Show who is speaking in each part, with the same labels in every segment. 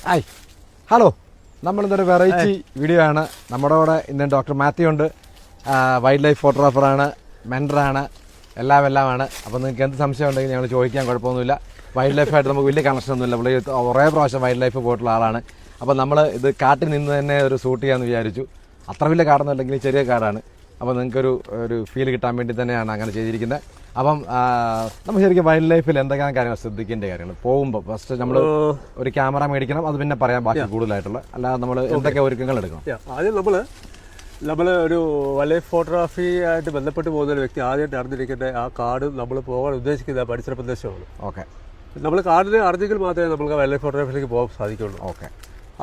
Speaker 1: Hi hello, നമ്മളിന്നൊരു variety video ആണ്. നമ്മുടെ കൂടെ ഇന്ന് ഡോക്ടർ മാത്യു ഉണ്ട്. വൈൽഡ് ലൈഫ് ഫോട്ടോഗ്രാഫറാണ്, മെൻറ്ററാണ്, എല്ലാമാണ്. അപ്പോൾ നിങ്ങൾക്ക് എന്ത് സംശയം ഉണ്ടെങ്കിൽ ഞങ്ങൾ ചോദിക്കാൻ കുഴപ്പമൊന്നുമില്ല. വൈൽഡ് ലൈഫായിട്ട് നമുക്ക് വലിയ കണക്ഷൻ ഒന്നുമില്ല. പുള്ളി കുറേ പ്രാവശ്യം വൈൽഡ് ലൈഫ് പോയിട്ടുള്ള ആളാണ്. അപ്പോൾ നമ്മൾ ഇത് കാട്ടിൽ നിന്ന് തന്നെ ഒരു ഷൂട്ട് ചെയ്യാമെന്ന് വിചാരിച്ചു. അത്ര വലിയ കാടൊന്നും അല്ലെങ്കിൽ ചെറിയ കാടാണ്. അപ്പോൾ നിങ്ങൾക്കൊരു ഫീൽ കിട്ടാൻ വേണ്ടി തന്നെയാണ് അങ്ങനെ ചെയ്തിരിക്കുന്നത്. അപ്പം നമ്മൾ ശരിക്കും വൈൽഡ് ലൈഫിൽ എന്തൊക്കെയാണ് കാര്യങ്ങൾ ശ്രദ്ധിക്കേണ്ട കാര്യങ്ങൾ? പോകുമ്പോൾ ഫസ്റ്റ് നമ്മൾ ഒരു ക്യാമറ മേടിക്കണം, അത് പിന്നെ പറയാം ബാക്കി കൂടുതലായിട്ടുള്ള. അല്ലാതെ നമ്മൾ എന്തൊക്കെ ഒരുക്കങ്ങൾ എടുക്കണം?
Speaker 2: ആദ്യം നമ്മൾ ഒരു വൈൽഡ് ലൈഫ് ഫോട്ടോഗ്രാഫി ആയിട്ട് ബന്ധപ്പെട്ട് പോകുന്ന ഒരു വ്യക്തി ആദ്യമായിട്ട് അറിഞ്ഞിരിക്കേണ്ട ആ കാട് നമ്മൾ പോകാൻ ഉദ്ദേശിക്കുന്ന പരിസര പ്രദേശമാണ്.
Speaker 1: ഓക്കെ, നമ്മൾ
Speaker 2: കാടിനെ അറിഞ്ഞെങ്കിൽ മാത്രമേ നമുക്ക് വൈൽഡ് ലൈഫ് ഫോട്ടോഗ്രാഫിയിലേക്ക് പോകാൻ സാധിക്കുള്ളൂ.
Speaker 1: ഓക്കെ,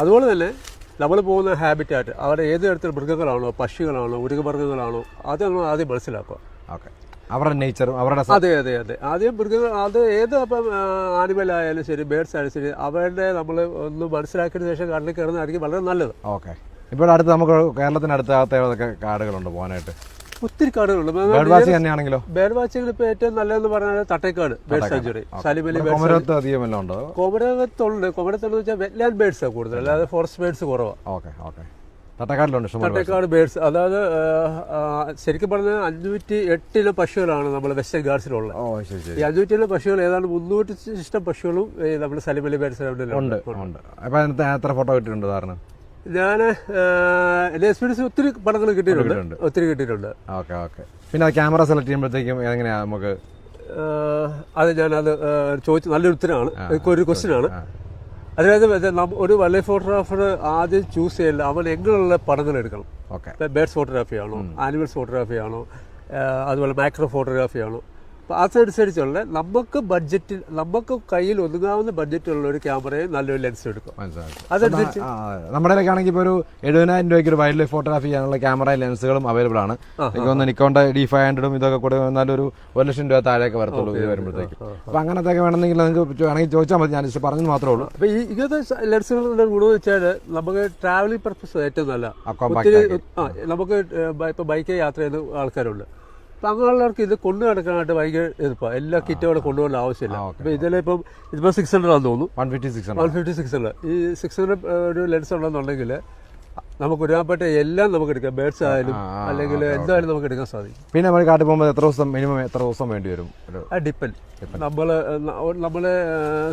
Speaker 1: അതുപോലെ
Speaker 2: തന്നെ നമ്മൾ പോകുന്ന ഹാബിറ്റായിട്ട് അവിടെ ഏത് തരത്തിലുള്ള മൃഗങ്ങളാണോ, പക്ഷികളാണോ, ഉരുകമൃഗങ്ങളാണോ, അതൊന്നും ആദ്യം മനസ്സിലാക്കുക.
Speaker 1: ഓക്കെ, അവരുടെ നേച്ചറും അവരുടെ
Speaker 2: അതെ ആദ്യം മൃഗങ്ങൾ, അത് ഏത് അപ്പം ആനിമൽ ആയാലും ശരി, ബേഡ്സ് ആയാലും ശരി, അവരുടെ നമ്മൾ ഒന്ന് മനസ്സിലാക്കിയതിന് ശേഷം കാട്ടിലേക്ക് കയറുന്നതായിരിക്കും വളരെ നല്ലത്.
Speaker 1: ഓക്കെ, ഇപ്പോൾ അടുത്ത് നമുക്ക് കേരളത്തിനടുത്ത ഏതൊക്കെ കാടുകളുണ്ട് പോകാനായിട്ട്?
Speaker 2: ഒത്തിരി കാടുകളുണ്ട്.
Speaker 1: ബേർഡ് വാച്ചിങ് തന്നെയാണെങ്കിലോ?
Speaker 2: ബേർഡ് വാച്ചിങ്ങിൽ ഇപ്പോൾ ഏറ്റവും നല്ലതെന്ന് പറഞ്ഞാൽ തട്ടേക്കാട് ബേർഡ് സാഞ്ചുറി, സാലിമലി.
Speaker 1: കോമരത്ത് അധികം ഉണ്ടോ?
Speaker 2: കോമരത്തുണ്ട്. കോമരത്തെന്ന് വെച്ചാൽ വെറ്റ്ലാൻഡ് ബേർഡ്സാണ് കൂടുതൽ, അല്ലാതെ ഫോറസ്റ്റ് ബേർഡ്സ് കുറവാണ്.
Speaker 1: ഓക്കെ, തട്ടക്കാടിലുണ്ട്.
Speaker 2: തട്ടേക്കാട് ബേർഡ്സ്, അതായത് ശരിക്കും പറഞ്ഞാൽ 508 പക്ഷികളാണ് നമ്മൾ വെസ്റ്റേൺ ഗാർഡ്സിലുള്ളത്. ഈ 507 പക്ഷികൾ ഏതാണ്ട് 300 ഇഷ്ടം പക്ഷികളും നമ്മുടെ സലിമലി ബേർഡ്സ്
Speaker 1: ഉണ്ട്. അപ്പൊ എത്ര ഫോട്ടോ കിട്ടിയിട്ടുണ്ട് സാറിന്?
Speaker 2: ഞാൻ എൻ്റെ എക്സ്പീരിയൻസ് ഒത്തിരി പടങ്ങൾ കിട്ടിയിട്ടുണ്ട്.
Speaker 1: പിന്നെ ക്യാമറ സെലക്ട് ചെയ്യുമ്പോഴത്തേക്കും എങ്ങനെയാ നമുക്ക്?
Speaker 2: അത് ഞാനത് ചോദിച്ച നല്ലൊരു ഉത്തരമാണ്, ഒരു ക്വസ്റ്റ്യൻ ആണ്. അതായത് ഒരു വൈൽഡ് ലൈഫ് ഫോട്ടോഗ്രാഫർ ആദ്യം ചൂസ് ചെയ്യേണ്ട അവൻ എങ്ങനെയുള്ള പടങ്ങൾ എടുക്കണം. ബേർഡ്സ് ഫോട്ടോഗ്രാഫി ആണോ, ആനിമൽസ് ഫോട്ടോഗ്രാഫി ആണോ, അതുപോലെ മാക്രോ ഫോട്ടോഗ്രാഫി ആണോ, അപ്പോൾ അതനുസരിച്ചുള്ള നമുക്ക് കയ്യിൽ ഒതുങ്ങാവുന്ന ബഡ്ജറ്റുള്ള ഒരു ക്യാമറയും നല്ലൊരു ലെൻസ് എടുക്കും. അതനുസരിച്ച്
Speaker 1: നമ്മുടെ ആണെങ്കിൽ ഇപ്പോൾ ഒരു 70,000 രൂപയ്ക്ക് ഒരു വൈൽഡ് ലൈഫ് ഫോട്ടോഗ്രാഫി ചെയ്യാനുള്ള ക്യാമറ ലെൻസുകളും അവൈലബിൾ ആണ്. എനിക്ക് തോന്നുന്നു നിക്കോണിന്റെ D500 ഇതൊക്കെ കൂടെ വന്നാലും ഒരു 1,00,000 രൂപ താഴേക്ക് വരത്തുള്ളൂ ഇത് വരുമ്പോഴത്തേക്ക്. അപ്പോൾ അങ്ങനത്തെ വേണമെങ്കിൽ നിങ്ങൾക്ക് വേണമെങ്കിൽ ചോദിച്ചാൽ മതി, ഞാൻ പറഞ്ഞു മാത്രമേ ഉള്ളൂ.
Speaker 2: അപ്പോൾ ഇങ്ങനത്തെ ലെൻസുകളുടെ ഗുണമെന്ന് വെച്ചാൽ നമുക്ക് ട്രാവലിംഗ് പർപ്പസ് ഏറ്റവും നല്ല. നമുക്ക് ഇപ്പോൾ ബൈക്ക് യാത്ര ചെയ്യുന്ന ആൾക്കാരുണ്ട്. അപ്പം അങ്ങനെയുള്ളവർക്ക് ഇത് കൊണ്ടു നടക്കാനായിട്ട് ഭയങ്കര എളുപ്പമാണ്. എല്ലാ കിറ്റുകളും കൊണ്ടുപോകേണ്ട ആവശ്യമില്ല. അപ്പോൾ ഇതിലിപ്പം 600 ആണെന്ന് തോന്നുന്നു, 150-600. ഈ 600 ഒരു ലെൻസ് ഉണ്ടെന്നുണ്ടെങ്കിൽ നമുക്ക് ഒരുപാട് എല്ലാം നമുക്ക് എടുക്കാം. ബേർഡ്സ് ആയാലും അല്ലെങ്കിൽ എന്തായാലും നമുക്ക് എടുക്കാൻ സാധിക്കും.
Speaker 1: പിന്നെ നമ്മൾ കാട്ടിൽ പോകുമ്പോൾ എത്ര ദിവസം വേണ്ടി വരും?
Speaker 2: ഡിപ്പെൻഡ്. നമ്മളെ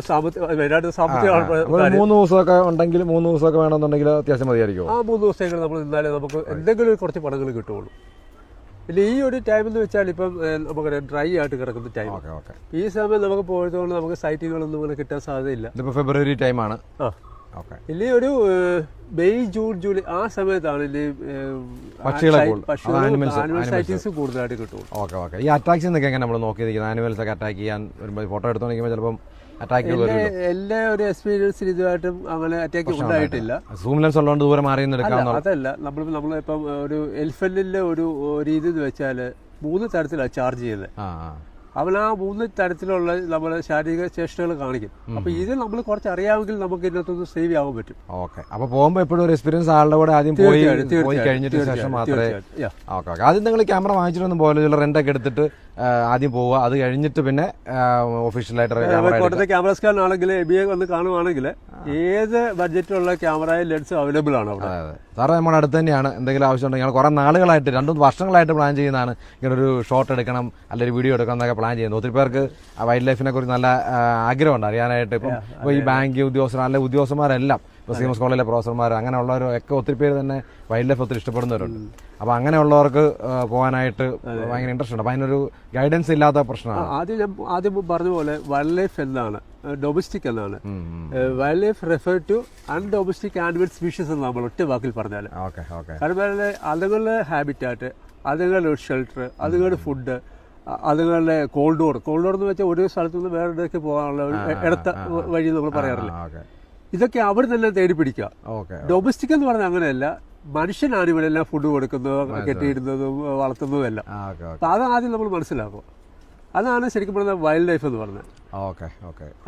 Speaker 2: സാമ്പത്തിക
Speaker 1: 3 ദിവസമൊക്കെ ഉണ്ടെങ്കിൽ 3 ദിവസമൊക്കെ വേണമെന്നുണ്ടെങ്കിൽ അത്യാവശ്യം മതിയായിരിക്കും.
Speaker 2: ആ 3 ദിവസമെങ്കിലും നമ്മൾ നിന്നാലേ നമുക്ക് എന്തെങ്കിലും കുറച്ച് പടങ്ങൾ കിട്ടുള്ളൂ. ഇല്ല, ഈ ഒരു ടൈം എന്ന് വെച്ചാൽ ഇപ്പം നമുക്കറിയാം ഡ്രൈ ആയിട്ട് കിടക്കുന്ന ടൈം. ഈ സമയം നമുക്ക് പോയതുകൊണ്ട് നമുക്ക് സൈറ്റുകളൊന്നും ഇങ്ങനെ കിട്ടാൻ സാധ്യതയില്ല.
Speaker 1: ഫെബ്രുവരി ടൈമാണ്.
Speaker 2: ഇല്ലേ, ഒരു മെയ്, ജൂൺ, ജൂലൈ ആ സമയത്താണ് ആനിമൽ സൈറ്റിങ്സ് കൂടുതലായിട്ട് കിട്ടും.
Speaker 1: ഈ അറ്റാക്സ് എങ്ങനെ നമ്മൾ നോക്കി ആനിമൽസ് ഒക്കെ അറ്റാക്ക് ചെയ്യാൻ വരുമ്പോൾ ഫോട്ടോ എടുത്തോണ്ടിരിക്കുമ്പോൾ ചിലപ്പം
Speaker 2: എല്ലാ ഒരു എക്സ്പീരിയൻസിൽ ഇതുമായിട്ടും അങ്ങനെ അറ്റാക്ക് ഉണ്ടായിട്ടില്ല.
Speaker 1: സൂം ലെൻസ് ഉള്ളതുകൊണ്ട് ദൂരെ മാറി
Speaker 2: അതല്ല, നമ്മളിപ്പം ഒരു എലിഫന്റിന്റെ ഒരു രീതി എന്ന് വെച്ചാൽ 3 തരത്തിലാണ് ചാർജ് ചെയ്യുന്നത്. അവൻ ആ 3 തരത്തിലുള്ള നമ്മുടെ ശാരീരിക ചേഷ്ടകൾ കാണിക്കും. അപ്പൊ ഇത് നമ്മൾ കുറച്ച് അറിയാമെങ്കിൽ നമുക്ക് ഇതിനകത്തൊന്ന് സേവ് ആവാൻ പറ്റും.
Speaker 1: ഓക്കെ, അപ്പൊ പോകുമ്പോ എപ്പോഴും ഒരു എക്സ്പീരിയൻസ് ആളുടെ കൂടെ ആദ്യം പോയി കഴിഞ്ഞിട്ട് ശേഷം മാത്രമേ. ആദ്യം നിങ്ങൾ ക്യാമറ വാങ്ങിച്ചിട്ടൊന്നും പോലെ റെന്റൊക്കെ എടുത്തിട്ട് ആദ്യം പോവുക, അത് കഴിഞ്ഞിട്ട് പിന്നെ ഒഫീഷ്യലായിട്ട്
Speaker 2: ക്യാമറ സ്കാൻ ആണെങ്കിൽ ABA വന്ന് കാണുവാണെങ്കിൽ ഏത് ബഡ്ജറ്റിലുള്ള ക്യാമറ ലെൻസ് അവൈലബിൾ ആണ് അവിടെ.
Speaker 1: സാറേ നമ്മുടെ അടുത്ത് തന്നെയാണ്. എന്തെങ്കിലും ആവശ്യം ഉണ്ടെങ്കിൽ കുറെ നാളുകളായിട്ട് 2-3 വർഷങ്ങളായിട്ട് പ്ലാൻ ചെയ്യുന്നതാണ് ഇങ്ങനെ ഒരു ഷോട്ട് എടുക്കണം അല്ലെങ്കിൽ വീഡിയോ എടുക്കണം എന്നൊക്കെ പ്ലാൻ ചെയ്യുന്നത്. ഒത്തിരി പേർക്ക് വൈൽഡ് ലൈഫിനെ കുറിച്ച് നല്ല ആഗ്രഹമുണ്ട് അറിയാനായിട്ട്. ഇപ്പോൾ ഈ ബാങ്ക് ഉദ്യോഗസ്ഥർ അല്ലെങ്കിൽ ഉദ്യോഗസ്ഥന്മാരെല്ലാം ഇപ്പോൾ CMS കോളേജിലെ പ്രൊഫസർമാർ അങ്ങനെയുള്ളവരൊക്കെ ഒത്തിരി പേര് തന്നെ വൈൽഡ് ലൈഫ് ഒത്തിരി ഇഷ്ടപ്പെടുന്നവരുണ്ട്. അപ്പോൾ അങ്ങനെയുള്ളവർക്ക് പോകാനായിട്ട് ഭയങ്കര ഇൻട്രസ്റ്റ് ഉണ്ട്. അപ്പോൾ അതിനൊരു ഗൈഡൻസ് ഇല്ലാത്ത പ്രശ്നമാണ്.
Speaker 2: ആദ്യം പറഞ്ഞ പോലെ വൈൽഡ് ലൈഫ് എന്താണ്, ഡൊമസ്റ്റിക് എന്നാണ്. Wildlife refer to undomestic animal species എന്ന് നമ്മൾ ഒറ്റ വാക്കിൽ പറഞ്ഞാൽ. കാരണം അതുങ്ങളുടെ ഹാബിറ്റാറ്റ്, അതുങ്ങളുടെ ഷെൽട്ടർ, അതുങ്ങളുടെ ഫുഡ്, അതുങ്ങളുടെ കോൾഡോർ എന്ന് വെച്ചാൽ ഒരു സ്ഥലത്തു നിന്ന് വേറൊരിടത്തേക്ക് പോകാനുള്ള ഇടത്ത വഴി നമ്മൾ പറയാറില്ല. ഇതൊക്കെ അവർ തന്നെ തേടി പിടിക്കുക. ഡൊമസ്റ്റിക് എന്ന് പറഞ്ഞാൽ അങ്ങനെയല്ല, മനുഷ്യൻ ആനിമലെല്ലാം ഫുഡ് കൊടുക്കുന്നതും കെട്ടിയിടുന്നതും വളർത്തുന്നതും എല്ലാം. അപ്പൊ അത് ആദ്യം നമ്മൾ മനസ്സിലാക്കും. അതാണ് ശരിക്കും പറഞ്ഞ വൈൽഡ് ലൈഫ് എന്ന് പറഞ്ഞത്.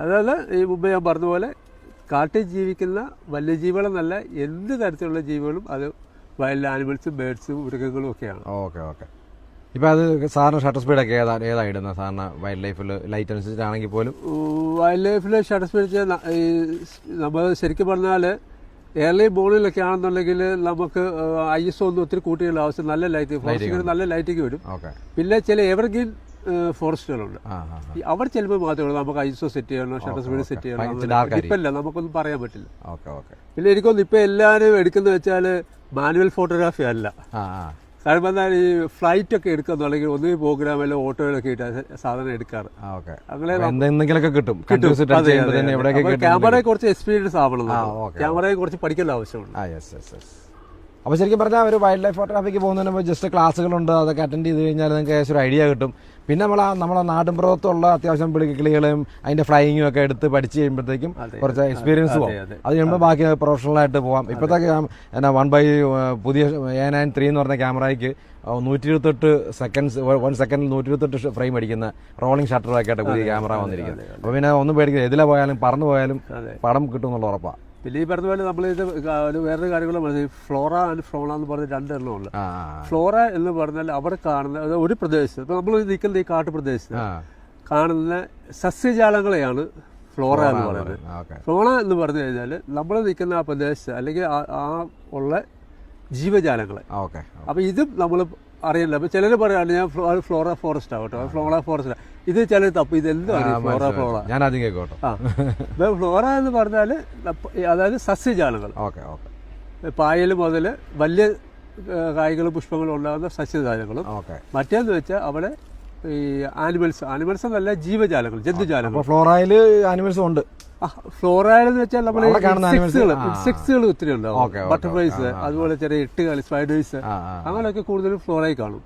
Speaker 2: അതായത് ഈ മുമ്പ് ഞാൻ പറഞ്ഞ പോലെ കാട്ടിൽ ജീവിക്കുന്ന വന്യജീവികളെന്നല്ല, എന്ത് തരത്തിലുള്ള ജീവികളും അത് വൈൽഡ് ആനിമൽസും ബേർഡ്സും മൃഗങ്ങളും ഒക്കെയാണ്.
Speaker 1: ഇപ്പം അത് സാറിന് ഷട്ടർ സ്പീഡൊക്കെ ഏതാ ഇടുന്നത് സാറിന് വൈൽഡ് ലൈഫിൽ ലൈറ്റ് അനുസരിച്ചിട്ടാണെങ്കിൽ പോലും?
Speaker 2: വൈൽഡ് ലൈഫിൽ ഷട്ടർ സ്പീഡ് നമ്മൾ ശരിക്കും പറഞ്ഞാൽ ഏർലി മോർണിംഗിലൊക്കെ ആണെന്നുണ്ടെങ്കിൽ നമുക്ക് ISO ഒന്നും ഒത്തിരി കൂട്ടിയുള്ള ആവശ്യം നല്ല ലൈറ്റ് ഫോറസ്റ്റിൽ നല്ല ലൈറ്റിങ് വരും. പിന്നെ ചില എവർഗ്രീൻ ഫോറസ്റ്റുകളുണ്ട്, അവിടെ ചെല്ലുമ്പോൾ മാത്രമേ ഉള്ളൂ നമുക്ക് ISO സെറ്റ് ചെയ്യണം, ഷട്ടർ സ്പീഡ് സെറ്റ് ചെയ്യണം. ഇപ്പല്ല നമുക്കൊന്നും പറയാൻ പറ്റില്ല. പിന്നെ എനിക്കൊന്നും ഇപ്പൊ എല്ലാവരും എടുക്കുന്ന വെച്ചാൽ മാനുവൽ ഫോട്ടോഗ്രാഫി അല്ല. കാരണം എന്നാൽ ഈ ഫ്ലൈറ്റ് ഒക്കെ എടുക്കുന്നുണ്ടെങ്കിൽ ഒന്നുകിൽ പ്രോഗ്രാമിലോ ഓട്ടോയിലൊക്കെ ഇട്ട് സാധനം എടുക്കാറ്.
Speaker 1: അങ്ങനെ കിട്ടും.
Speaker 2: ക്യാമറയെ കുറച്ച് എക്സ്പീരിയൻസ് ആവണം, ക്യാമറയെ കുറച്ച് പഠിക്കേണ്ട ആവശ്യമുണ്ട്.
Speaker 1: അപ്പോൾ ശരിക്കും പറഞ്ഞാൽ ഒരു വൈൽഡ് ലൈഫ് ഫോട്ടോഗ്രാഫിക്ക് പോകുന്നതിന് മുമ്പ് ജസ്റ്റ് ക്ലാസ്സുകളുണ്ട്, അതൊക്കെ അറ്റൻഡ് ചെയ്ത് കഴിഞ്ഞാൽ നിങ്ങൾക്ക് ഏകദേശം ഒരു ഐഡിയ കിട്ടും. പിന്നെ നമ്മളെ നാട്ടിൻ പുറത്തുള്ള അത്യാവശ്യം കിളികളെയും അതിന്റെ ഫ്ലൈയിങ്ങും ഒക്കെ എടുത്ത് പഠിച്ചു കഴിയുമ്പോഴത്തേക്കും കുറച്ച് എക്സ്പീരിയൻസ് പോകും. അത് കഴിയുമ്പോൾ ബാക്കി പ്രൊഫഷണലായിട്ട് പോകാം. ഇപ്പോഴത്തെ എന്നാ 1/3 പുതിയ A9 എന്ന് പറഞ്ഞ ക്യാമറയ്ക്ക് 128 സെക്കൻഡ്സ് 1 സെക്കൻഡിൽ 128 ഫ്രെയിം അടിക്കുന്ന റോളിംഗ് ഷട്ടറൊക്കെ ആയിട്ട് പുതിയ ക്യാമറ വന്നിരിക്കുന്നത്. അപ്പോൾ പിന്നെ ഒന്നും പേടിക്കില്ല, എതിലെ പോയാലും പറന്നു പോയാലും പടം കിട്ടും എന്നുള്ള ഉറപ്പാണ്.
Speaker 2: പിന്നെ ഈ പറഞ്ഞ പോലെ നമ്മളിത് വേറൊരു കാര്യങ്ങൾ പറഞ്ഞത് ഫ്ലോറ ആൻഡ് ഫൗണ എന്ന് പറഞ്ഞ 2 എണ്ണമുണ്ട്. ഫ്ലോറ എന്ന് പറഞ്ഞാൽ അവിടെ കാണുന്ന ഒരു പ്രദേശത്ത്, ഇപ്പൊ നമ്മൾ നിൽക്കുന്ന ഈ കാട്ടുപ്രദേശത്ത് കാണുന്ന സസ്യജാലങ്ങളെയാണ് ഫ്ലോറ എന്ന് പറയുന്നത്. ഫൗണ എന്ന് പറഞ്ഞു കഴിഞ്ഞാൽ നമ്മൾ നിൽക്കുന്ന ആ പ്രദേശത്ത് അല്ലെങ്കിൽ ആ ഉള്ള ജീവജാലങ്ങളെ. അപ്പൊ ഇതും നമ്മൾ അറിയില്ല. അപ്പൊ ചിലർ പറയാണ് ഞാൻ ഫ്ലോറ ഫോറസ്റ്റ് ആവട്ടോ, ഫ്ലോറ ഫോറസ്റ്റ്, ഇത് ചിലർ തപ്പ്, ഇത് എന്താണ് ഫ്ലോറ
Speaker 1: ഞാൻ ആദ്യം കേൾക്കോട്ടോ.
Speaker 2: ഫ്ലോറ എന്ന് പറഞ്ഞാല് അതായത് സസ്യജാലങ്ങൾ, പായൽ മുതൽ വലിയ കായ്കളും പുഷ്പങ്ങളും ഉണ്ടാകുന്ന സസ്യജാലങ്ങളും. മറ്റേന്ന് വെച്ചാൽ അവിടെ ഈ ആനിമൽസ് എന്നല്ല ജീവജാലങ്ങൾ, ജന്തുജാലങ്ങൾ.
Speaker 1: ഫ്ലോറയിൽ ആനിമൽസും ഉണ്ട്.
Speaker 2: ഫ്ലോറയിൽ എന്ന് വെച്ചാൽ നമ്മൾ ഇൻസെക്ട്സുകൾ ഒത്തിരി ഉണ്ടാവും, ബട്ടർഫ്ലൈസ്, അതുപോലെ ചെറിയ എട്ടുകാലി സ്പൈഡേഴ്സ്, അങ്ങനെയൊക്കെ കൂടുതലും ഫ്ലോറയിൽ കാണും.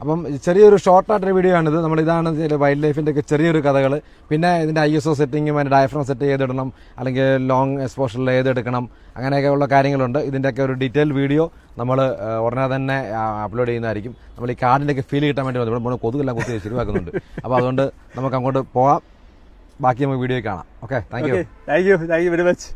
Speaker 1: അപ്പം ചെറിയൊരു ഷോർട്ടായിട്ടൊരു വീഡിയോ ആണിത്. ഇതാണ് വൈൽഡ് ലൈഫിൻ്റെ ഒക്കെ ചെറിയൊരു കഥകൾ. പിന്നെ ഇതിൻ്റെ ISO സെറ്റിങ്ങും അതിൻ്റെ ഡയഫ്രം സെറ്റ് ചെയ്തിടണം, അല്ലെങ്കിൽ ലോങ് എക്സ്പോഷറിൽ ഏതെടുക്കണം, അങ്ങനെയൊക്കെയുള്ള കാര്യങ്ങളുണ്ട്. ഇതിൻ്റെയൊക്കെ ഒരു ഡീറ്റെയിൽ വീഡിയോ നമ്മൾ ഉടനെ തന്നെ അപ്ലോഡ് ചെയ്യുന്നതായിരിക്കും. നമ്മൾ ഈ കാർഡിൻ്റെയൊക്കെ ഫീൽ കിട്ടാൻ വേണ്ടി ഇവിടെ കൊതുകെല്ലാം കുത്തി ശരിയാക്കുന്നുണ്ട്. അപ്പോൾ അതുകൊണ്ട് നമുക്ക് അങ്ങോട്ട് പോകാം, ബാക്കി നമുക്ക് വീഡിയോ കാണാം. Okay, thank you very much.